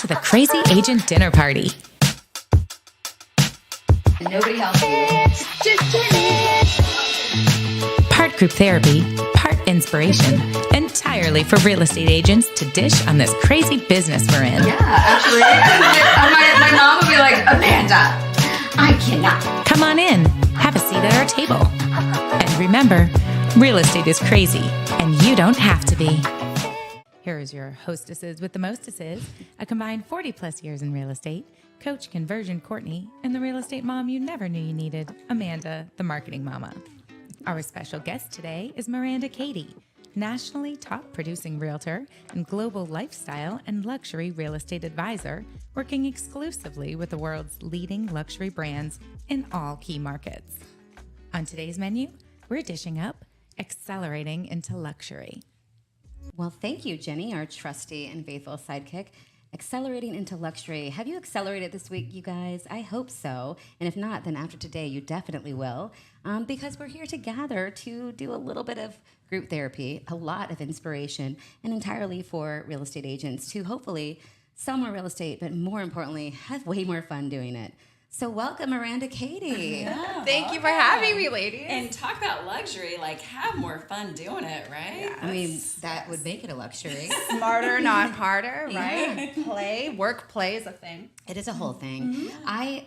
the Crazy Agent Dinner Party. Nobody helps you. Just Jenny. Part group therapy, part inspiration, entirely for real estate agents to dish on this crazy business we're in. Yeah, actually. my mom would be like, Amanda, I cannot. Come on in, have a seat at our table. And remember, real estate is crazy, and you don't have to be. Here's your hostesses with the mostesses, a combined 40 plus years in real estate, Coach Konversion Kourtney, and the real estate mom you never knew you needed, Amanda, the marketing mama. Our special guest today is Miranda Cady, nationally top producing realtor and global lifestyle and luxury real estate advisor, working exclusively with the world's leading luxury brands in all key markets. On today's menu, we're dishing up accelerating into luxury. Well, thank you, Jenny, our trusty and faithful sidekick. Accelerating into luxury. Have you accelerated this week, you guys? I hope so. And if not, then after today, you definitely will. Because we're here together to do a little bit of group therapy, a lot of inspiration, and entirely for real estate agents to hopefully sell more real estate, but more importantly, have way more fun doing it. So welcome, Miranda Cady. Yeah, Thank you for having me, ladies. And talk about luxury, like have more fun doing it, right? Yeah. I mean, that would make it a luxury. Smarter, not harder, right? Yeah. Work play is a thing. It is a whole thing.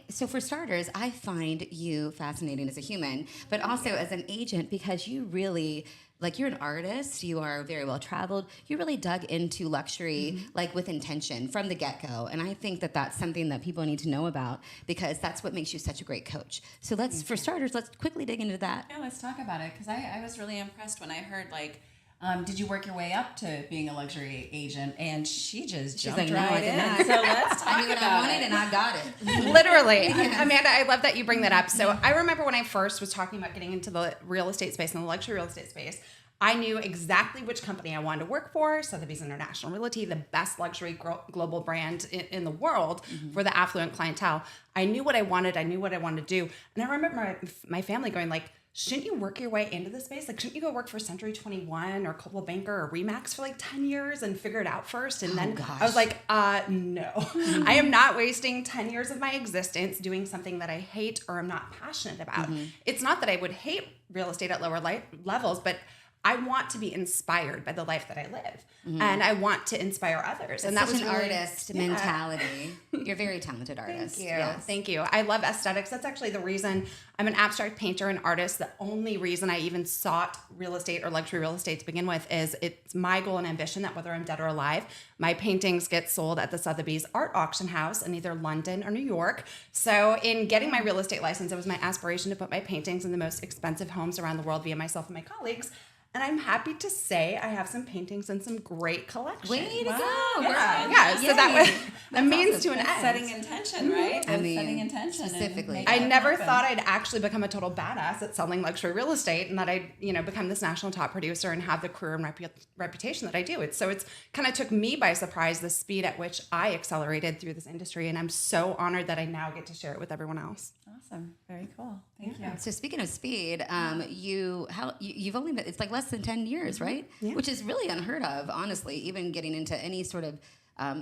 So for starters, I find you fascinating as a human, but also as an agent because you really, like you're an artist, you are very well traveled, you really dug into luxury like with intention from the get-go. And I think that that's something that people need to know about because that's what makes you such a great coach. So for starters, let's quickly dig into that. Yeah, let's talk about it because I was really impressed when I heard did you work your way up to being a luxury agent? And she's jumped like, no, right I did in. not. So let's talk I knew what I about wanted it. and I got it. Literally. Amanda, I love that you bring that up. So I remember when I first was talking about getting into the real estate space and the luxury real estate space, I knew exactly which company I wanted to work for. Sotheby's International Realty, the best luxury global brand in the world for the affluent clientele. I knew what I wanted. I knew what I wanted to do. And I remember my family going like, shouldn't you work your way into the space? Like, shouldn't you go work for Century 21 or Coldwell Banker or Remax for like 10 years and figure it out first? And then I was like, no, I am not wasting 10 years of my existence doing something that I hate or am not passionate about. It's not that I would hate real estate at lower levels, but I want to be inspired by the life that I live, and I want to inspire others. And that was an really, artist mentality. You're a very talented artist. Thank you. Yes. Thank you. I love aesthetics. That's actually the reason I'm an abstract painter and artist. The only reason I even sought real estate or luxury real estate to begin with is it's my goal and ambition that whether I'm dead or alive, my paintings get sold at the Sotheby's art auction house in either London or New York. So in getting my real estate license, it was my aspiration to put my paintings in the most expensive homes around the world via myself and my colleagues. And I'm happy to say I have some paintings and some great collections. Way to go. Yeah, so that was a means to an end. Setting intention, right? I mean, setting intention. specifically. I never thought I'd actually become a total badass at selling luxury real estate and that I'd, become this national top producer and have the career and reputation that I do. It's kind of took me by surprise the speed at which I accelerated through this industry. And I'm so honored that I now get to share it with everyone else. Awesome. Very cool. Thank you. So speaking of speed, you've only been, it's like less than 10 years, right? Yeah. Which is really unheard of, honestly, even getting into any sort of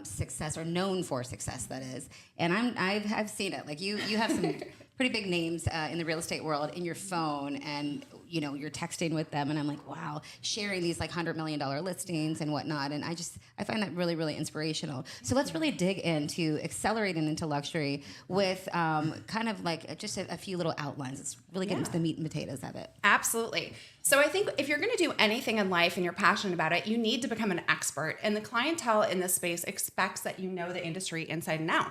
success or known for success, that is. And I've seen it. Like you have some pretty big names in the real estate world in your phone, and you're texting with them, and I'm like, wow, sharing these like $100 million listings and whatnot. And I find that really, really inspirational. So let's really dig into accelerating into luxury with kind of like just a few little outlines. Let's really get into the meat and potatoes of it. Absolutely. So I think if you're going to do anything in life and you're passionate about it, you need to become an expert. And the clientele in this space expects that you know the industry inside and out.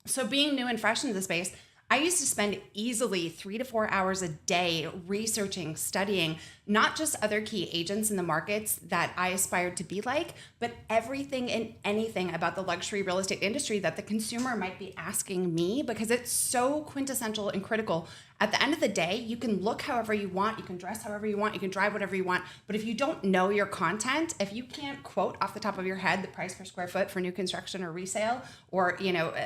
So being new and fresh into the space, I used to spend easily 3 to 4 hours a day researching, studying, not just other key agents in the markets that I aspired to be like, but everything and anything about the luxury real estate industry that the consumer might be asking me, because it's so quintessential and critical. At the end of the day, you can look however you want, you can dress however you want, you can drive whatever you want, but if you don't know your content, if you can't quote off the top of your head the price per square foot for new construction or resale, or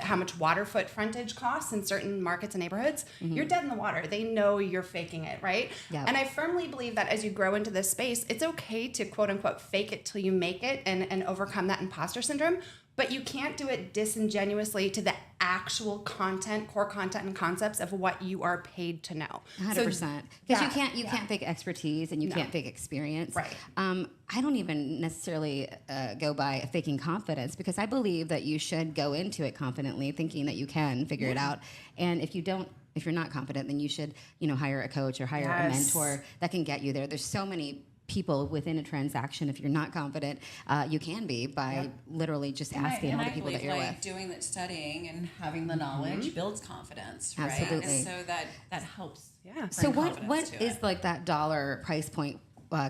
how much water foot frontage costs in certain markets and neighborhoods, you're dead in the water. They know you're faking it, right? Yep. And I firmly believe that as you grow into this space, it's okay to quote unquote fake it till you make it and overcome that imposter syndrome. But you can't do it disingenuously to the actual content, core content and concepts of what you are paid to know. 100%. Because you can't fake expertise and you can't fake experience. Right. I don't even necessarily go by faking confidence, because I believe that you should go into it confidently, thinking that you can figure it out. And if you're not confident, then you should, hire a coach or hire a mentor that can get you there. There's so many people within a transaction. If you're not confident, you can be by literally just asking all the people that you're with. Doing that studying and having the knowledge builds confidence, right? Absolutely. And so that helps. Yeah. So what is like that dollar price point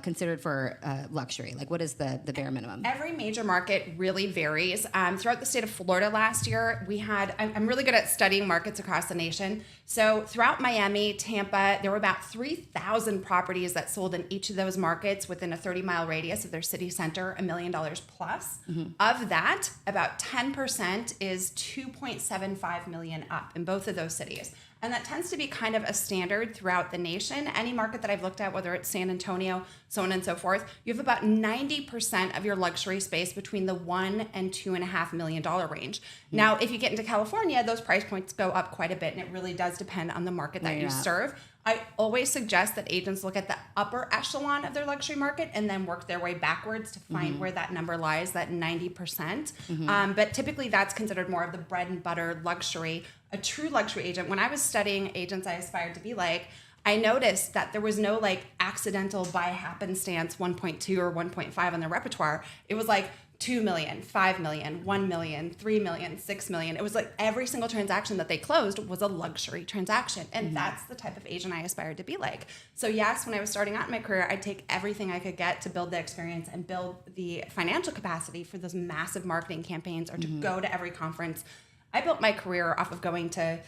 considered for luxury? Like, what is the bare minimum? Every major market really varies. Throughout the state of Florida last year, we had, I'm really good at studying markets across the nation. So throughout Miami, Tampa, there were about 3,000 properties that sold in each of those markets within a 30-mile radius of their city center, $1 million plus. Of that, about 10% is 2.75 million up in both of those cities. And that tends to be kind of a standard throughout the nation. Any market that I've looked at, whether it's San Antonio, so on and so forth, you have about 90% of your luxury space between the $1 and $2.5 million range. Now, if you get into California, those price points go up quite a bit, and it really does depend on the market that you serve. I always suggest that agents look at the upper echelon of their luxury market and then work their way backwards to find where that number lies, that 90%. But typically that's considered more of the bread and butter luxury. A true luxury agent, when I was studying agents I aspired to be like, I noticed that there was no like accidental by happenstance 1.2 or 1.5 on their repertoire. It was like 2 million, 5 million, 1 million, 3 million, 6 million. It was like every single transaction that they closed was a luxury transaction. And that's the type of agent I aspired to be like. So yes, when I was starting out in my career, I'd take everything I could get to build the experience and build the financial capacity for those massive marketing campaigns or to go to every conference. I built my career off of going to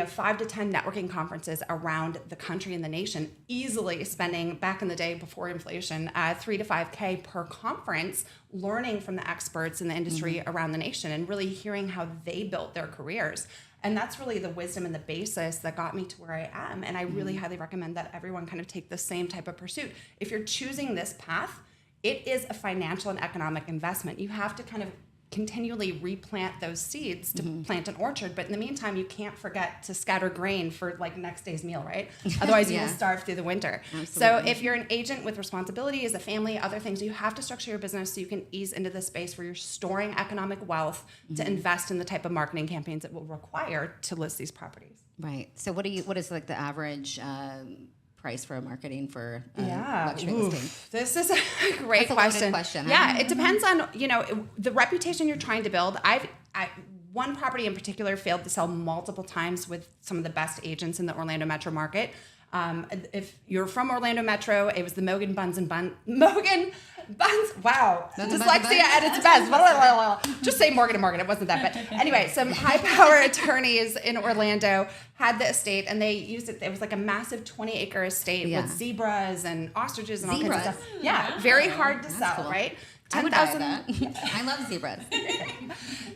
5 to 10 networking conferences around the country and the nation, easily spending, back in the day before inflation, $3 to $5K per conference, learning from the experts in the industry around the nation and really hearing how they built their careers. And that's really the wisdom and the basis that got me to where I am. And I really highly recommend that everyone kind of take the same type of pursuit. If you're choosing this path, it is a financial and economic investment. You have to kind of continually replant those seeds to plant an orchard, but in the meantime you can't forget to scatter grain for like next day's meal, right? Otherwise you will starve through the winter. Absolutely. So if you're an agent with responsibilities, a family, other things, you have to structure your business so you can ease into the space where you're storing economic wealth to invest in the type of marketing campaigns it will require to list these properties. Right. So what is like the average price for marketing for luxury listing? This is a great question. Yeah, it depends on the reputation you're trying to build. One property in particular failed to sell multiple times with some of the best agents in the Orlando metro market. If you're from Orlando Metro, it was the Mogan Buns. Wow, dyslexia at its best. Just say Morgan and Morgan. It wasn't that, but anyway, some high power attorneys in Orlando had the estate, and they used it. It was like a massive 20-acre estate with zebras and ostriches and all kinds of stuff. Yeah, very hard to sell, cool. right? I would buy that. I love zebras.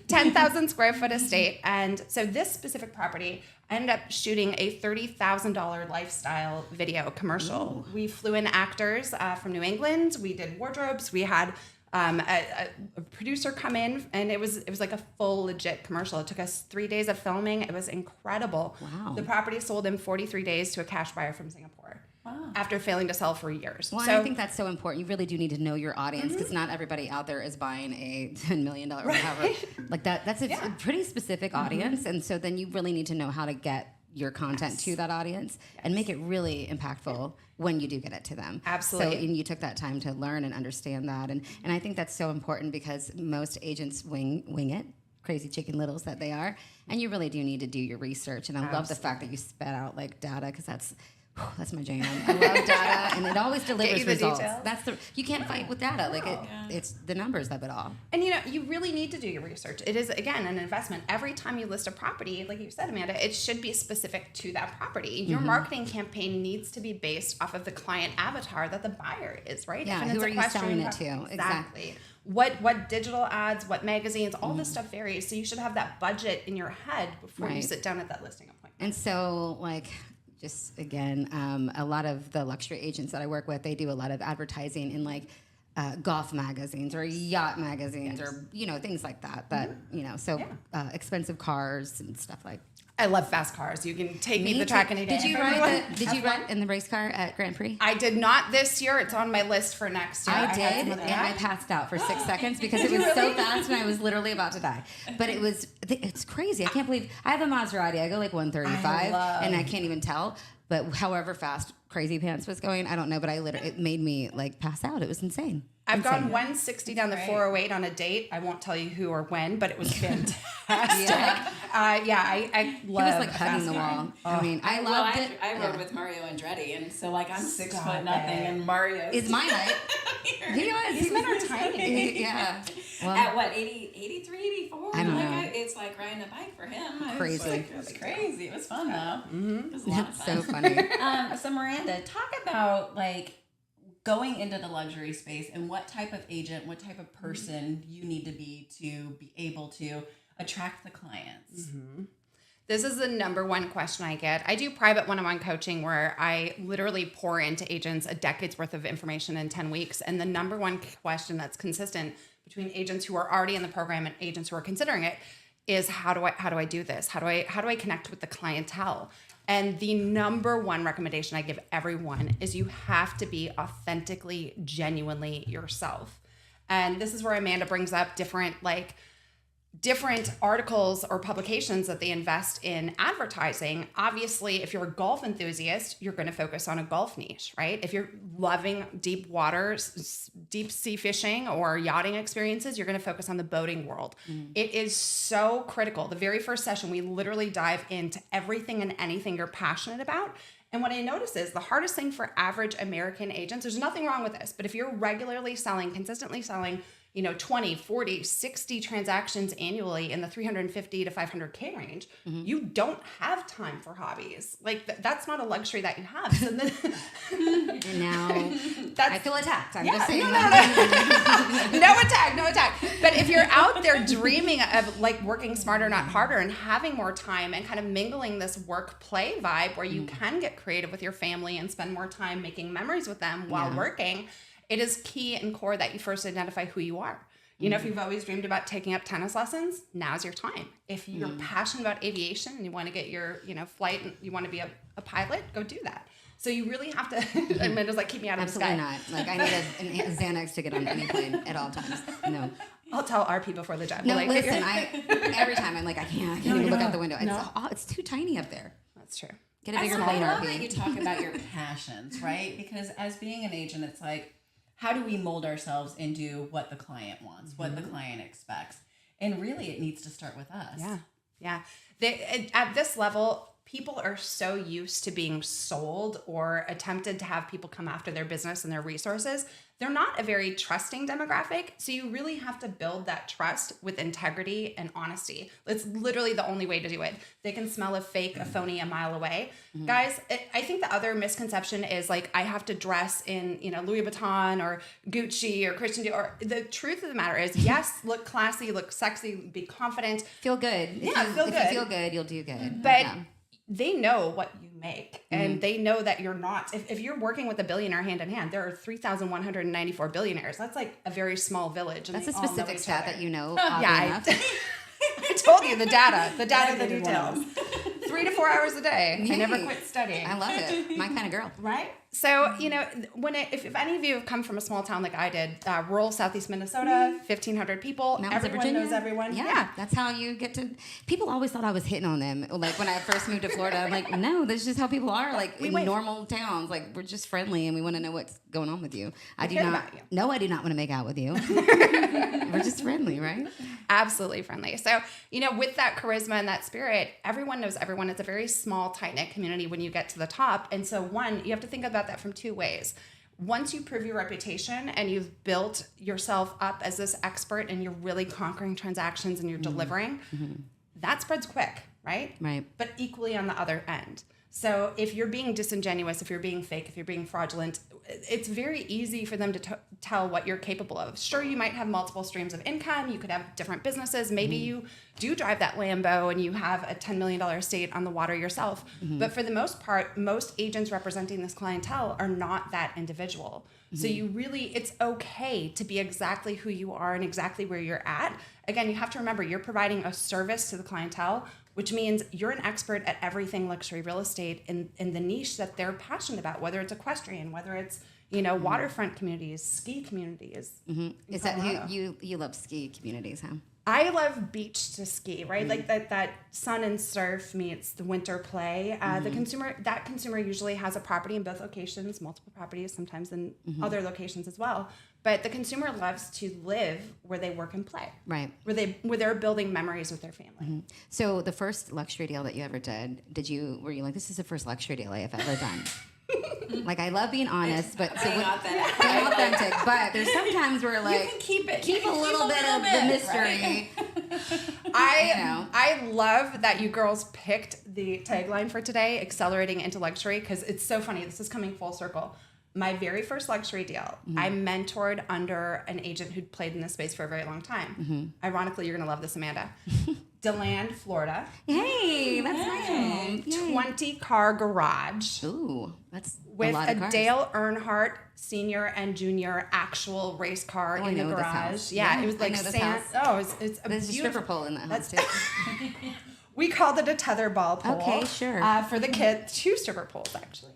10,000 square foot estate. And so this specific property, I ended up shooting a $30,000 lifestyle video commercial. Ooh. We flew in actors from New England. We did wardrobes. We had a producer come in, and it was like a full legit commercial. It took us 3 days of filming. It was incredible. Wow. The property sold in 43 days to a cash buyer from Singapore. Wow. After failing to sell for years. Well, I think that's so important. You really do need to know your audience, because not everybody out there is buying a $10 million or whatever. Like that. That's a pretty specific audience. And so then you really need to know how to get your content to that audience and make it really impactful when you do get it to them. Absolutely. So and you took that time to learn and understand that. And I think that's so important, because most agents wing it. Crazy chicken littles that they are. And you really do need to do your research. And I love the fact that you spit out like data, because that's my jam. I love data, and it always delivers results. Details. You can't fight with data. Like it's the numbers of it all. And you really need to do your research. It is, again, an investment. Every time you list a property, like you said, Amanda, it should be specific to that property. Your marketing campaign needs to be based off of the client avatar that the buyer is, right? Yeah, who are you selling it to? Exactly. What digital ads, what magazines, all this stuff varies. So you should have that budget in your head before you sit down at that listing appointment. And so, like, just again, a lot of the luxury agents that I work with, they do a lot of advertising in like golf magazines or yacht magazines or things like that. That expensive cars and stuff like. I love fast cars. You can take me to the track any day. Did you ride in the race car at Grand Prix? I did not this year. It's on my list for next year. I did, and I passed out for 6 seconds because it was so fast and I was literally about to die. But it's crazy. I can't believe I have a Maserati. I go like 135, and I can't even tell. But however fast Crazy Pants was going, I don't know. But it made me like pass out. It was insane. I've gone 160 down the 408 on a date. I won't tell you who or when, but it was fantastic. I love. He was like hugging the wall. I mean, I loved it. I rode with Mario Andretti, and so like I'm 6 foot nothing, and Mario is my height. He was. These men are tiny. Yeah. Well, at what 80, 83, 84? I don't know. It's like riding a bike for him. Crazy. It was crazy. It was fun though. Mm-hmm. It was a lot of That's fun. so funny. So Miranda, talk about like going into the luxury space and what type of agent, what type of person you need to be able to attract the clients. Mm-hmm. This is the number one question I get. I do private one-on-one coaching where I literally pour into agents a decade's worth of information in 10 weeks. And the number one question that's consistent between agents who are already in the program and agents who are considering it is how do I do this? How do I connect with the clientele? And the number one recommendation I give everyone is you have to be authentically, genuinely yourself. And this is where Amanda brings up different articles or publications that they invest in advertising. Obviously, if you're a golf enthusiast, you're going to focus on a golf niche, right? If you're loving deep waters, deep sea fishing or yachting experiences, you're going to focus on the boating world. It is so critical. The very first session, we literally dive into everything and anything you're passionate about. And what I notice is the hardest thing for average American agents, there's nothing wrong with this, but if you're regularly selling, consistently selling, 20, 40, 60 transactions annually in the 350 to 500K range, you don't have time for hobbies. Like that's not a luxury that you have. So then, now I feel attacked. I'm just saying. No attack. But if you're out there dreaming of like working smarter, not harder, and having more time and kind of mingling this work play vibe where you can get creative with your family and spend more time making memories with them while working, it is key and core that you first identify who you are. If you've always dreamed about taking up tennis lessons, now's your time. If you're passionate about aviation and you want to get your, flight and you want to be a pilot, go do that. So you really have to, Amanda's like, keep me out of the sky. Absolutely not. Like I need a Xanax to get on any plane at all times. No. I'll tell RP before the jet. No, listen, every time I'm like, I can't even look out the window. It's too tiny up there. That's true. Get a bigger I plane, love RP. that you talk about your passions, right? Because as being an agent, it's like, how do we mold ourselves into what the client wants, what the client expects? And really, it needs to start with us. Yeah. At this level, people are so used to being sold or attempted to have people come after their business and their resources. They're not a very trusting demographic. So you really have to build that trust with integrity and honesty. It's literally the only way to do it. They can smell a fake, a phony a mile away. Guys, I think the other misconception is like, I have to dress in, Louis Vuitton or Gucci or Christian Dior. Or the truth of the matter is, yes, look classy, look sexy, be confident. Feel good. If you feel good, you'll do good. But they know what you make and they know that you're not, if you're working with a billionaire hand in hand, there are 3,194 billionaires. That's like a very small village. And that's a specific stat that you know. I told you the data, the details. 3 to 4 hours a day. I never quit studying. I love it. My kind of girl. Right? So, if any of you have come from a small town like I did, rural Southeast Minnesota, 1,500 people, everyone knows everyone. Yeah. That's how you get to, people always thought I was hitting on them. Like when I first moved to Florida, I'm like, no, that's just how people are. Like in normal towns, like we're just friendly and we want to know what's going on with you. I do not want to make out with you. We're just friendly, right? Absolutely friendly. So, with that charisma and that spirit, everyone knows everyone. It's a very small, tight-knit community when you get to the top. And so you have to think about that from two ways. Once you prove your reputation and you've built yourself up as this expert and you're really conquering transactions and you're delivering, that spreads quick, right? Right. But equally on the other end. So if you're being disingenuous, if you're being fake, if you're being fraudulent, it's very easy for them to tell what you're capable of. Sure, you might have multiple streams of income. You could have different businesses. Maybe you do drive that Lambo and you have a $10 million estate on the water yourself. But for the most part, most agents representing this clientele are not that individual. So it's okay to be exactly who you are and exactly where you're at. Again, you have to remember you're providing a service to the clientele, which means you're an expert at everything luxury real estate in the niche that they're passionate about, whether it's equestrian, whether it's, waterfront communities, ski communities. Is that you love ski communities, huh? I love beach to ski, right? Like that sun and surf meets the winter play. The consumer usually has a property in both locations, multiple properties, sometimes in other locations as well. But the consumer loves to live where they work and play, right? Where they're building memories with their family. So the first luxury deal that you ever did, were you like, this is the first luxury deal I have ever done? Like, I love being honest, but being authentic. But there's sometimes where like you can keep a little bit of the mystery. Right? I love that you girls picked the tagline for today, accelerating into luxury, because it's so funny. This is coming full circle. My very first luxury deal, I mentored under an agent who'd played in this space for a very long time. Ironically, you're going to love this, Amanda. DeLand, Florida. Hey, that's my home. 20-car garage. Ooh, that's with a lot of cars. Dale Earnhardt senior and junior actual race car in the garage. Yeah, it was like sand. Oh, it's a There's a stripper pole in that house too. We called it a tetherball pole. Okay, sure. For the kids, 2 stripper poles actually.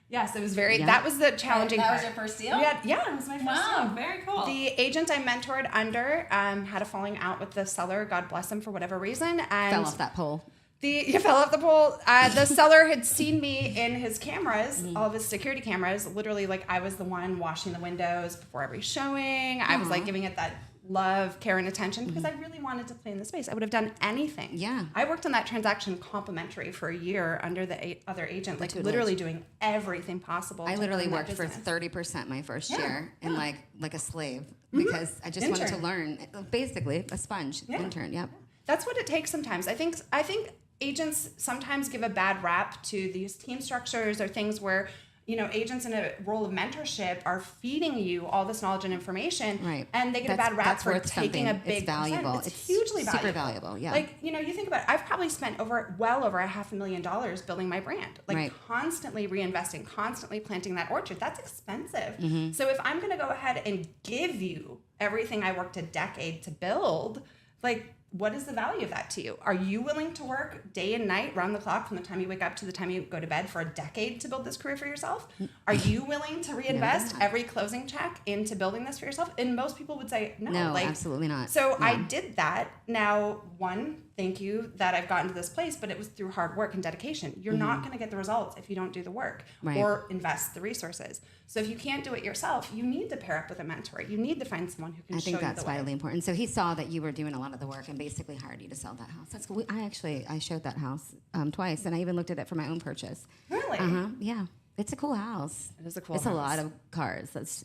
Yes, it was very. Yeah. That was the challenging part. That was your first deal? Yeah, it was my first deal. Very cool. The agent I mentored under had a falling out with the seller. God bless him for whatever reason. And fell off that pole. You fell off the pole. The seller had seen me in his cameras, all of his security cameras. Literally, like I was the one washing the windows before every showing. I was like giving it that love, care, and attention because I really wanted to play in the space. I would have done anything. Yeah. I worked on that transaction complimentary for a year under the other agent, like literally doing everything possible. I literally worked for 30% my first year and like a slave because I just wanted to learn. Basically, a sponge intern. Yep. That's what it takes sometimes. I think agents sometimes give a bad rap to these team structures or things where agents in a role of mentorship are feeding you all this knowledge and information, right? And they get a bad rap for taking a big It's valuable. It's hugely valuable. Super valuable. Yeah. Like you think about it. I've probably spent well over $500,000 building my brand. Like constantly reinvesting, constantly planting that orchard. That's expensive. So if I'm going to go ahead and give you everything I worked a decade to build, like, what is the value of that to you? Are you willing to work day and night, round the clock, from the time you wake up to the time you go to bed for a decade to build this career for yourself? Are you willing to reinvest every closing check into building this for yourself? And most people would say, no, absolutely not. So I did that. Now, thank you that I've gotten to this place, but it was through hard work and dedication. You're not going to get the results if you don't do the work or invest the resources. So if you can't do it yourself, you need to pair up with a mentor. You need to find someone who can show you the way. I think that's vitally important. So he saw that you were doing a lot of the work and basically hired you to sell that house. That's cool. I showed that house twice, and I even looked at it for my own purchase. Really? Yeah. It's a cool house. It is a cool house. It's a lot of cars. That's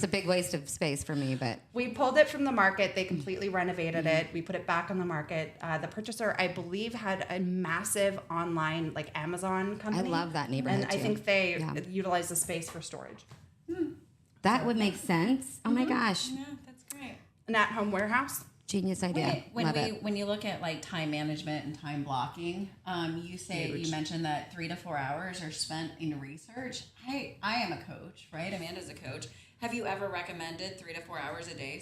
a big waste of space for me, but we pulled it from the market. They completely renovated it. We put it back on the market. The purchaser, I believe, had a massive online like Amazon company. I love that neighborhood and I think they utilize the space for storage. That would make sense. Oh my gosh. Yeah, that's great. An at-home warehouse. Genius idea. When you look at like time management and time blocking, you mentioned that 3 to 4 hours are spent in research. I am a coach, right? Amanda's a coach. Have you ever recommended 3 to 4 hours a day?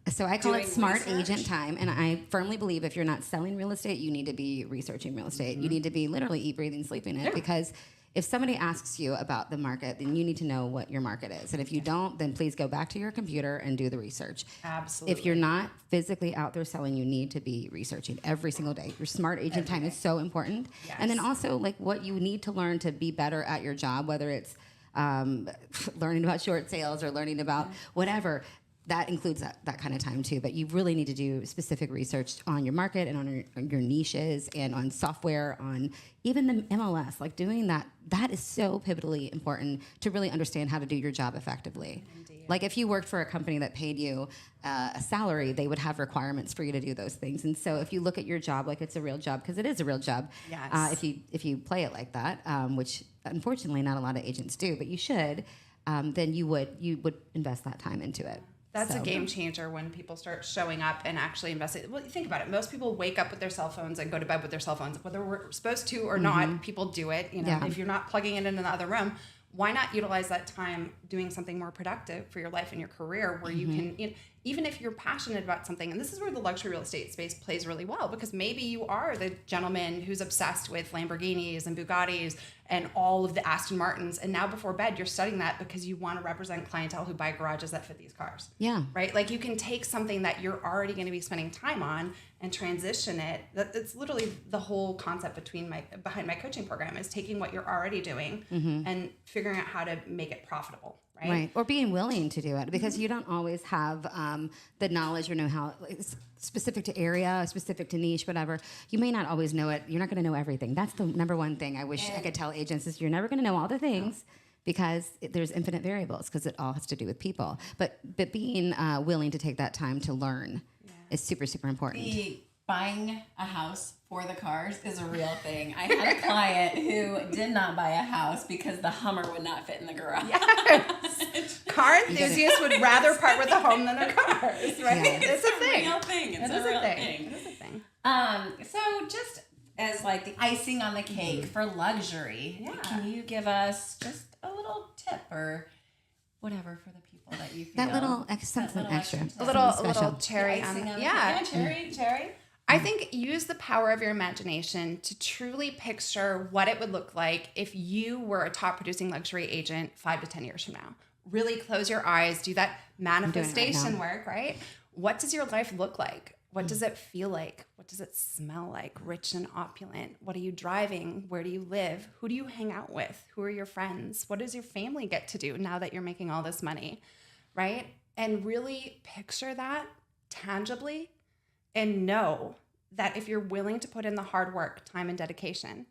So I call it smart agent time, and I firmly believe if you're not selling real estate, you need to be researching real estate. You need to be literally eat, breathing, sleeping it because if somebody asks you about the market, then you need to know what your market is. And if you don't, then please go back to your computer and do the research. Absolutely. If you're not physically out there selling, you need to be researching every single day. Your smart agent time is so important. Yes. And then also like what you need to learn to be better at your job, whether it's learning about short sales or learning about whatever. That includes that kind of time too, but you really need to do specific research on your market and on your niches and on software, on even the MLS. Like doing that is so pivotally important to really understand how to do your job effectively. Indeed. Like if you worked for a company that paid you a salary, they would have requirements for you to do those things. And so if you look at your job like it's a real job, because it is a real job, Yes. if you play it like that, which unfortunately not a lot of agents do, but you should, then you would invest that time into it. That's a game changer when people start showing up and actually investing. Well, think about it. Most people wake up with their cell phones and go to bed with their cell phones. Whether we're supposed to or not, people do it. You know, if you're not plugging it in another room, why not utilize that time doing something more productive for your life and your career where you can, you know, even if you're passionate about something, and this is where the luxury real estate space plays really well, because maybe you are the gentleman who's obsessed with Lamborghinis and Bugattis and all of the Aston Martins, and now before bed you're studying that because you want to represent clientele who buy garages that fit these cars. Yeah. Right? Like you can take something that you're already going to be spending time on and transition it. That's literally the whole concept behind my coaching program, is taking what you're already doing and figuring out how to make it profitable. Right. Or being willing to do it, because you don't always have the knowledge or know-how. It's specific to area, specific to niche, whatever. You may not always know it. You're not going to know everything. That's the number one thing I wish I could tell agents, is you're never going to know all the things, because there's infinite variables, because it all has to do with people. But being willing to take that time to learn is super, super important. Buying a house for the cars is a real thing. I had a client who did not buy a house because the Hummer would not fit in the garage. Yes. Car enthusiasts would rather part with the home than their cars, right? Yeah. It's a thing. Real thing. It's a real thing. It is a thing. So just as like the icing on the cake for luxury, can you give us just a little tip or whatever for the people that you feel? That little something extra. A little special. cherry on Icing it. on the Yeah. cherry. I think use the power of your imagination to truly picture what it would look like if you were a top producing luxury agent 5 to 10 years from now. Really close your eyes, do that manifestation work, right? What does your life look like? What does it feel like? What does it smell like? Rich and opulent. What are you driving? Where do you live? Who do you hang out with? Who are your friends? What does your family get to do now that you're making all this money, right? And really picture that tangibly, and know that if you're willing to put in the hard work, time, and dedication,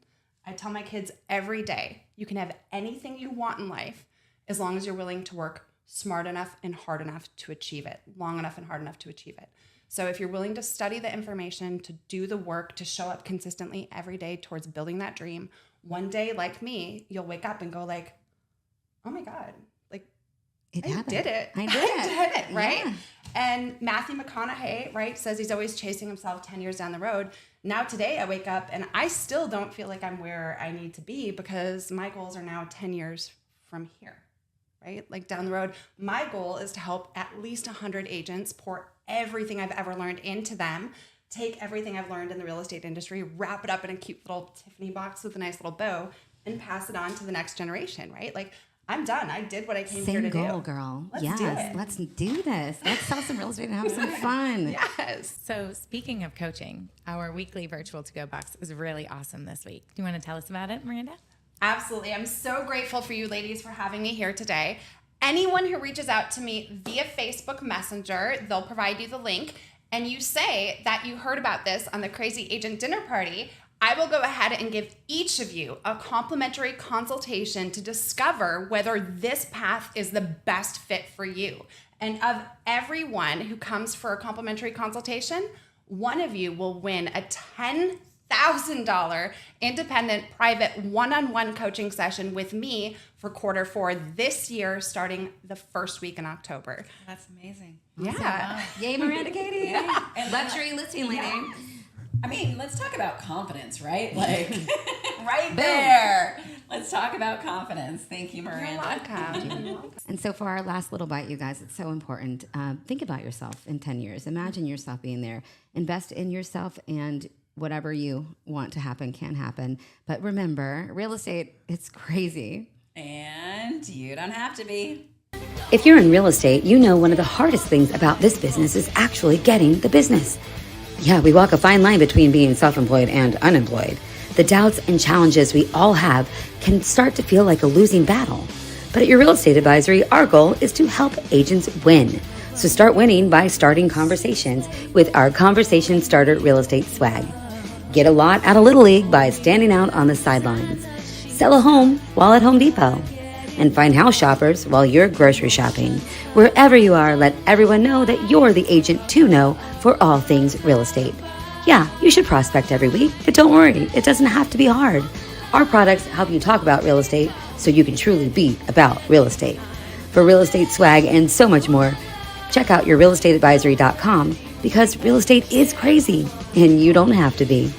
I tell my kids every day, you can have anything you want in life as long as you're willing to work smart enough and hard enough to achieve it, long enough and hard enough to achieve it. So if you're willing to study the information, to do the work, to show up consistently every day towards building that dream, one day, like me, you'll wake up and go like, oh my God, like, I did it, right? Yeah. And Matthew McConaughey, right, says he's always chasing himself 10 years down the road. Now today I wake up and I still don't feel like I'm where I need to be, because my goals are now 10 years from here, right? Like down the road, my goal is to help at least 100 agents, pour everything I've ever learned into them, take everything I've learned in the real estate industry, wrap it up in a cute little Tiffany box with a nice little bow, and pass it on to the next generation, right? Like, I'm done. I did what I came here to do. Same goal, girl. Let's do it. Let's do this. Let's sell some real estate and have some fun. Yes. So speaking of coaching, our weekly virtual to-go box is really awesome this week. Do you want to tell us about it, Miranda? Absolutely. I'm so grateful for you ladies for having me here today. Anyone who reaches out to me via Facebook Messenger, they'll provide you the link, and you say that you heard about this on the Crazy Agent Dinner Party, I will go ahead and give each of you a complimentary consultation to discover whether this path is the best fit for you. And of everyone who comes for a complimentary consultation, one of you will win a $10,000 independent private one-on-one coaching session with me for Q4 this year, starting the first week in October. That's amazing. Yeah. Yay, Miranda Cady. Yeah. And luxury listing lady. Yeah. I mean, let's talk about confidence, right? Like, right there. Let's talk about confidence. Thank you, Miranda. You're welcome. And so for our last little bite, you guys, it's so important. Think about yourself in 10 years. Imagine yourself being there. Invest in yourself, and whatever you want to happen can happen. But remember, real estate, it's crazy. And you don't have to be. If you're in real estate, you know one of the hardest things about this business is actually getting the business. Yeah, we walk a fine line between being self-employed and unemployed. The doubts and challenges we all have can start to feel like a losing battle. But at Your Real Estate Advisory, our goal is to help agents win. So start winning by starting conversations with our Conversation Starter Real Estate swag. Get a lot out of Little League by standing out on the sidelines. Sell a home while at Home Depot. and find house shoppers while you're grocery shopping. Wherever you are, let everyone know that you're the agent to know for all things real estate. Yeah, you should prospect every week, but don't worry, it doesn't have to be hard. Our products help you talk about real estate so you can truly be about real estate. For real estate swag and so much more, check out yourrealestateadvisory.com because real estate is crazy and you don't have to be.